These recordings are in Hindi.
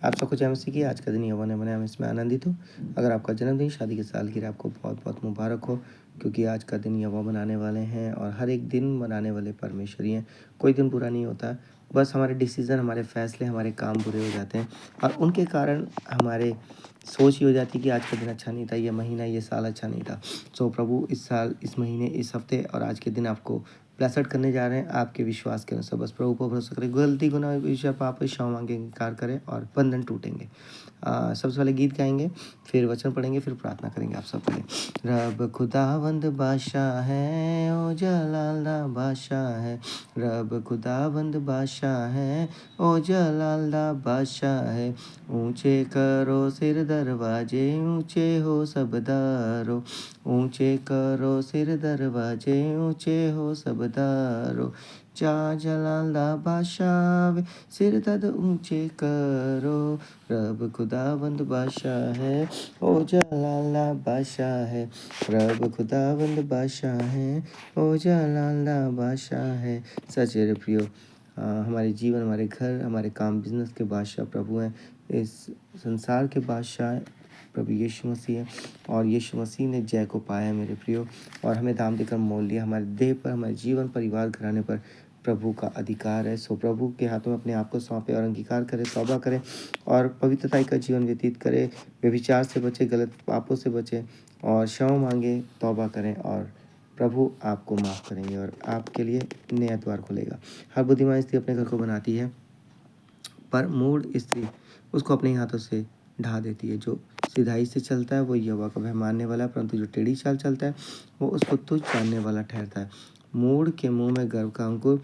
आप सबको जय मसीह की। आज का दिन यहोवा ने बनाया, हम इसमें आनंदित हो। अगर आपका जन्मदिन, शादी की सालगिरह, आपको बहुत बहुत मुबारक हो, क्योंकि आज का दिन यहोवा बनाने वाले हैं और हर एक दिन बनाने वाले परमेश्वर ही हैं। कोई दिन बुरा नहीं होता, बस हमारे डिसीज़न, हमारे फैसले, हमारे काम बुरे हो जाते हैं और उनके कारण हमारे सोच ये हो जाती है कि आज का दिन अच्छा नहीं था, ये महीना, ये साल अच्छा नहीं था। सो प्रभु इस साल, इस महीने, इस हफ्ते और आज के दिन आपको ब्लेसड करने जा रहे हैं आपके विश्वास के अनुसार। बस प्रभु पर भरोसा करें, गलती गुनाह विषय पाप क्षमा मांगे, इनकार करें और बंधन टूटेंगे। सबसे पहले गीत गाएंगे, फिर वचन पढ़ेंगे, फिर प्रार्थना करेंगे। आप सब पहले रब खुदावंद बादशाह है, ओ जलाला बादशाह है। रब खुदावंद बादशाह है, ओ जलाला बादशाह है। ऊंचे करो सिर दरवाजे, ऊंचे हो सब दारो। ऊंचे करो सिर दरवाजे, ऊंचे हो सब दारो। जा जलाला बादशाह, सिर तद ऊंचे करो। रब खुदावंद बादशाह है, ओ जलाला बादशाह है। रब खुदावंद बादशाह है, ओ जलाला बादशाह है। सच्चे प्रियो, हमारे जीवन, हमारे घर, हमारे काम, बिजनेस के बादशाह प्रभु हैं। इस संसार के बादशाह प्रभु यीशु मसीह है और यीशु मसीह ने जय को पाया है मेरे प्रियो, और हमें दाम देकर मोल लिया। हमारे देह पर, हमारे जीवन, परिवार, घराने पर प्रभु का अधिकार है। सो प्रभु के हाथों में अपने आप को सौंपे और अंगीकार करें, तौबा करें और पवित्रता का जीवन व्यतीत करें। व्यभिचार से बचे, गलत पापों से बचे और क्षमा मांगे, तौबा करें और प्रभु आपको माफ़ करेंगे और आपके लिए नया द्वार खुलेगा। हर बुद्धिमान स्त्री अपने घर को बनाती है, पर मूढ़ स्त्री उसको अपने हाथों से ढा देती है। जो सिधाई से चलता है वो यहोवा का भय मानने वाला है, परंतु जो टेढ़ी चाल चलता है वो उसको तुच्छ जानने वाला ठहरता है। मूढ़ के मुंह में गर्व का अंकुर,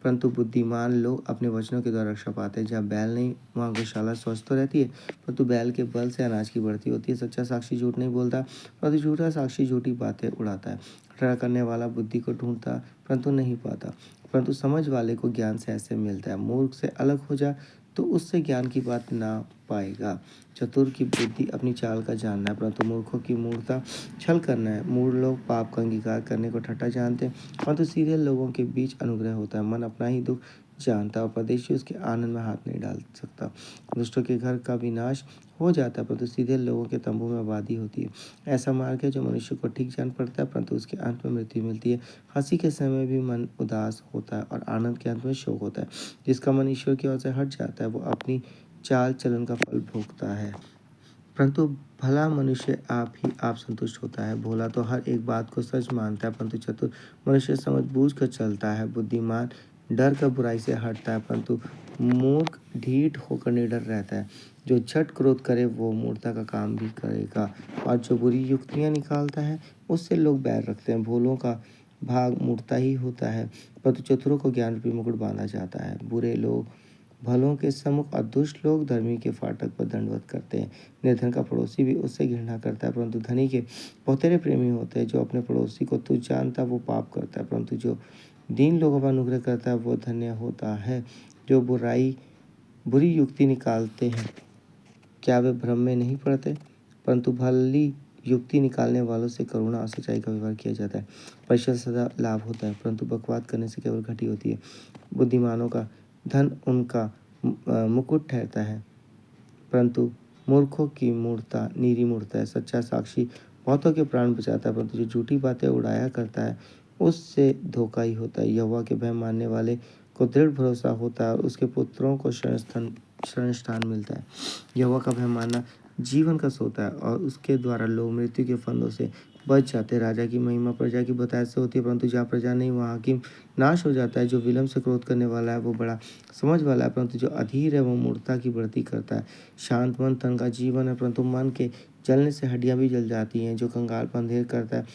परंतु बुद्धिमान लोग अपने वचनों के द्वारा रक्षा पाते हैं। जहाँ बैल नहीं वहाँ गौशाला स्वस्थ तो रहती है, परंतु बैल के बल से अनाज की बढ़ती होती है। सच्चा साक्षी झूठ नहीं बोलता, परंतु झूठा साक्षी झूठी बातें उड़ाता है। ठहरा करने वाला बुद्धि को ढूंढता परंतु नहीं पाता, परंतु समझ वाले को ज्ञान से ऐसे मिलता है। मूर्ख से अलग हो जा तो उससे ज्ञान की बात ना पाएगा। चतुर की बुद्धि अपनी चाल का जानना है, परंतु मूर्खों की मूर्खता छल करना है। मूढ़ लोग पाप का अंगीकार करने को ठट्ठा जानते हैं, परंतु सीधे लोगों के बीच अनुग्रह होता है। मन अपना ही दुख जानता है और परदेशी उसके आनंद में हाथ नहीं डाल सकता। दुष्टों के घर का विनाश हो जाता है, परंतु सीधे लोगों के तंबू में आबादी होती है। ऐसा मार्ग है जो मनुष्य को ठीक जान पड़ता है, परंतु उसके अंत में मृत्यु मिलती है। हंसी के समय भी मन उदास होता है और आनंद के अंत में शोक होता है। जिसका मन ईश्वर की ओर से हट जाता है वो अपनी चाल चलन का फल भोगता है, परंतु भला मनुष्य आप संतुष्ट होता है। भोला तो हर एक बात को सच मानता है, परंतु चतुर मनुष्य समझ बूझ कर चलता है। बुद्धिमान डर कर बुराई से हटता है, परंतु मूर्ख ढीठ होकर निडर रहता है। जो झट क्रोध करे वो मूर्खता का काम भी करेगा, और जो बुरी युक्तियाँ निकालता है उससे लोग बैर रखते हैं। भोलों का भाग मूर्खता ही होता है, परंतु चतुरों को ज्ञान रूपी मुकुट बांधा जाता है। बुरे लोग भलों के सम्मुख और दुष्ट लोग धर्मी के फाटक पर दंडवत करते हैं। निर्धन का पड़ोसी भी उससे घृणा करता है, परंतु धनी के बहुतेरे प्रेमी होते हैं। जो अपने पड़ोसी को तुच्छ जानता है वो पाप करता है, परंतु जो दीन लोगों पर अनुग्रह करता है वो धन्य होता है। जो बुरी युक्ति निकालते हैं, क्या वे भ्रम में नहीं पड़ते? परंतु भली युक्ति निकालने वालों से करुणा और सच्चाई का व्यवहार किया जाता है। परिश्रम से सदा लाभ होता है, परंतु बकवाद करने से केवल घटी होती है। बुद्धिमानों का धन उनका मुकुट ठहरता है, परंतु मूर्खों की मूर्खता नीरी मूर्खता है। सच्चा साक्षी बहुतों के प्राण बचाता है, परंतु जो झूठी बातें उड़ाया करता है उससे धोखा ही होता है। यहोवा के भय मानने वाले को दृढ़ भरोसा होता है और उसके पुत्रों को शरण स्थान मिलता है। यहोवा का भय मानना जीवन का सोता है और उसके द्वारा लोग मृत्यु के फंदों से बच जाते हैं। राजा की महिमा प्रजा की बताए से होती है, परंतु जहाँ प्रजा नहीं वहाँ हाकिम नाश हो जाता है। जो विलम्ब से क्रोध करने वाला है वो बड़ा समझ वाला है, परंतु जो अधीर है वो मूर्खता की बढ़ती करता है। शांत मन तन का जीवन है, परंतु मन के जलने से हड्डियां भी जल जाती हैं। जो कंगाल पर अंधेर करता है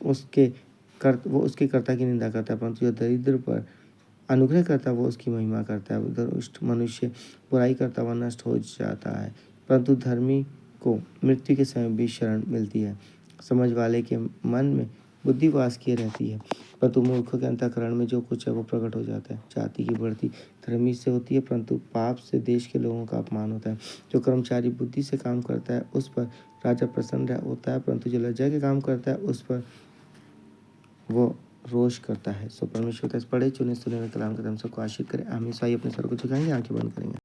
वो उसके कर्ता की निंदा करता है, परंतु जो दरिद्र पर अनुग्रह करता है वो उसकी महिमा करता है। दुष्ट मनुष्य बुराई करता हुआ नष्ट हो जाता है, परंतु धर्मी को मृत्यु के समय भी शरण मिलती है। समझ वाले के मन में बुद्धि वास किए रहती है, परंतु मूर्खों के अंतःकरण में जो कुछ है वो प्रकट हो जाता है। जाति की बढ़ती धर्मी से होती है, परंतु पाप से देश के लोगों का अपमान होता है। जो कर्मचारी बुद्धि से काम करता है उस पर राजा प्रसन्न होता है, परंतु जो लज्जा के काम करता है उस पर वो रोष करता है। सो परमेश्वर का पढ़े चुने सुने हुए कलाम का हम सबको आशीष करे। आमीन। स्वाई अपने सर को झुकाएंगे, आंखें बंद करेंगे।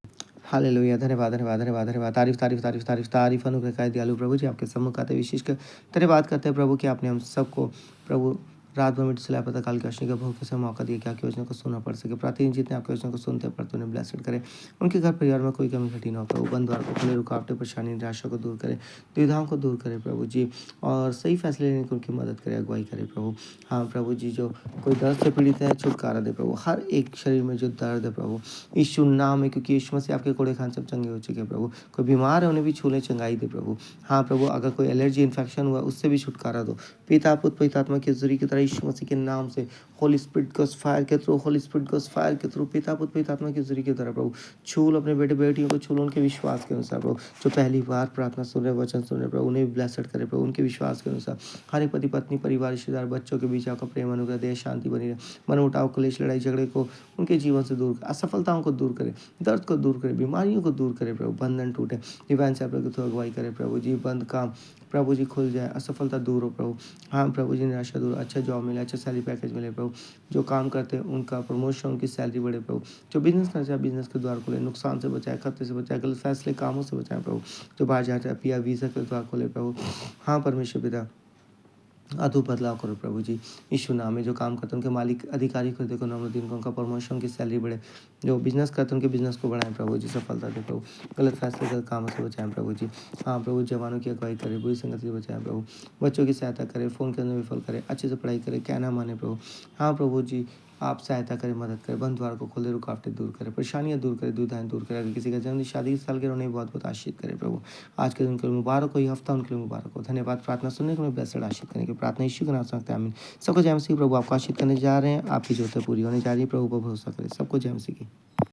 हालेलुया! धन्यवाद, धन्यवाद, धन्यवाद, धन्यवाद। तारीफ़, तारीफ़, तारीफ़, तारीफ़, तारीफ़ अनुग्रहकारी दयालु प्रभु जी आपके सम्मुख आते विशेष कर धन्यवाद करते हैं प्रभु कि आपने हम सबको प्रभु रात भर में सिला पता काल के अश्नि का भोग कैसे मौका दिया कि आपकी योजना को सुनना पड़ सके। प्रतिदिन जितने आपकी योजना को सुनते हैं पढ़ते उन्हें ब्लेसड करें। उनके घर परिवार में कोई कमी घटी ना हो प्रभु। बंद द्वार को खुले, रुकावटें, परेशानी, निराशा को दूर करें, दुविधाओं को दूर करें प्रभु जी, और सही फैसले लेने की उनकी मदद करें, अगुवाई करें प्रभु। हाँ प्रभु जी, जो कोई दर्द से पीड़ित है छुटकारा दे प्रभु। हर एक शरीर में जो दर्द है प्रभु यीशु नाम है, क्योंकि यीशु मसीह आपके कोड़े खान सब चंगे हो चुके हैं प्रभु। कोई बीमार है उन्हें भी छू ले, चंगाई दे प्रभु। हाँ प्रभु, अगर कोई एलर्जी इन्फेक्शन हुआ उससे भी छुटकारा दो। पिता पुत्र पवित्र आत्मा की जरिए की तरह यीशु मसीह के नाम से होली स्पिरिट गोस फायर के थ्रू, होली स्पिरिट गोस फायर के थ्रू, पिता पुत्र पवित्र आत्मा के जरिए की तरह प्रभु छूल अपने बेटे बेटियों को, छूल उनके विश्वास के अनुसार प्रभु। जो पहली बार प्रार्थना सुन रहे, वचन सुन रहे प्रभु, उन्हें भी ब्लेसड करे प्रभु, उनके विश्वास के अनुसार। हर एक पति पत्नी, परिवार, रिश्तेदार, बच्चों के बीच आपका प्रेम अनुग्रह देह शांति बनी रहे। मनमुटाव, क्लेश, लड़ाई झगड़े को उनके जीवन से दूर, असफलताओं को दूर करे, दर्द को दूर करे, बीमारियों को दूर करे प्रभु। बंधन टूटे, डिवाइन से आप लोग के थ्रू अगुवाई करे प्रभु जी। बंद काम प्रभु जी खुल जाए, असफलता दूर हो प्रभु। हाँ प्रभु जी, निराशा दूर, अच्छा जॉब मिले, अच्छा सैलरी पैकेज मिले प्रभु। जो काम करते हैं उनका प्रमोशन, उनकी सैलरी बढ़े प्रभु। जो बिजनेस करते हैं बिजनेस के द्वार खोले, नुकसान से बचाए, खतरे से बचाए, गलत फैसले कामों से बचाए प्रभु। जो बाहर जाते हैं पिया वीज़ा के द्वार खोले प्रभु। हाँ परमेश्वर पिता, अद्भुत बदलाव करो प्रभु जी। यीशु नाम में जो काम करते हैं उनके मालिक अधिकारी को देखो, नम्र को उनका प्रमोशन की सैलरी बढ़े। जो बिजनेस करते हैं उनके बिजनेस को बढ़ाएं प्रभु जी, सफलता दे प्रभु। गलत फैसले, गलत कामों से बचाएं प्रभु जी। हाँ प्रभु, जवानों की अगुवाई करें, बुरी संगति से बचाएं प्रभु। बच्चों की सहायता करें, फ़ोन के अंदर विफल करें, अच्छे से पढ़ाई करें, कहना माने प्रभु। हाँ प्रभु जी, आप सहायता करें, मदद करें, बंद द्वार को खोल दे, रुकावटें दूर करें, परेशानियाँ दूर करें, दुविधाएं दूर करें। अगर किसी का जन्मदिन, शादी की सालगिरह, उन्हें बहुत बहुत आशीष करें प्रभु। आज के दिन उनके लिए मुबारक हो, ये हफ्ता उनके लिए मुबारक हो। धन्यवाद प्रार्थना सुनने के लिए, ब्लेसड आशीष करने की प्रार्थना यीशु के नाम से मांगते हैं, आमीन। सबको जय मसीह। प्रभु आपको आशीष करने जा रहे हैं, आपकी ज़रूरतें पूरी होने जा रही है, प्रभु पर भरोसा करें। सबको जय मसीह की।